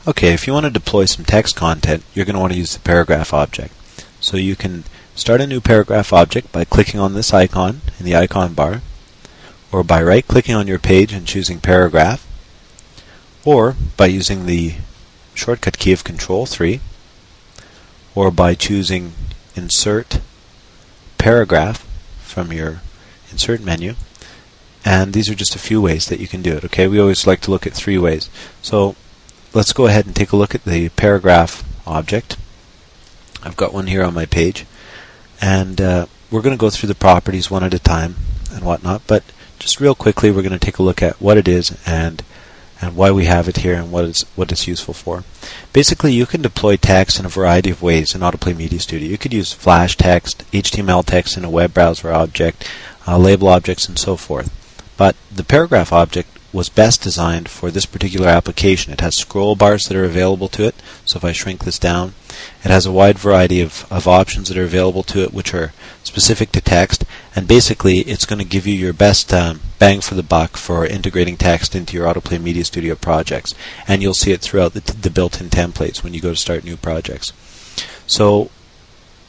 Okay, if you want to deploy some text content, you're going to want to use the paragraph object. So you can start a new paragraph object by clicking on this icon in the icon bar, or by right-clicking on your page and choosing paragraph, or by using the shortcut key of Control-3, or by choosing Insert Paragraph from your Insert menu. And these are just a few ways that you can do it. Okay, we always like to look at 3 ways. So let's go ahead and take a look at the paragraph object. I've got one here on my page, and we're going to go through the properties one at a time and whatnot, but just real quickly we're going to take a look at what it is and why we have it here and what it's useful for. Basically, you can deploy text in a variety of ways in AutoPlay Media Studio. You could use flash text, HTML text in a web browser object, label objects, and so forth. But the paragraph object was best designed for this particular application. It has scroll bars that are available to it, so if I shrink this down, it has a wide variety of options that are available to it which are specific to text, and basically it's going to give you your best bang for the buck for integrating text into your AutoPlay Media Studio projects, and you'll see it throughout the built-in templates when you go to start new projects. So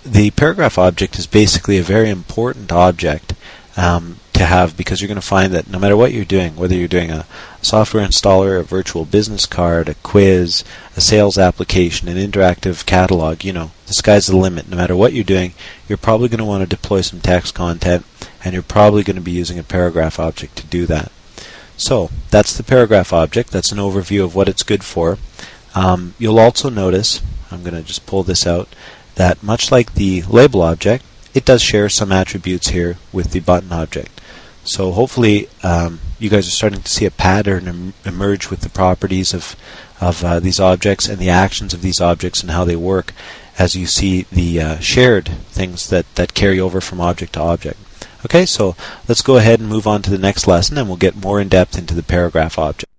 the paragraph object is basically a very important object to have, because you're going to find that no matter what you're doing, whether you're doing a software installer, a virtual business card, a quiz, a sales application, an interactive catalog, the sky's the limit. No matter what you're doing, you're probably going to want to deploy some text content, and you're probably going to be using a paragraph object to do that. So that's the paragraph object. That's an overview of what it's good for. You'll also notice, I'm going to just pull this out, that much like the label object, it does share some attributes here with the button object. So hopefully you guys are starting to see a pattern emerge with the properties of these objects and the actions of these objects and how they work as you see the shared things that carry over from object to object. Okay, so let's go ahead and move on to the next lesson, and we'll get more in depth into the paragraph object.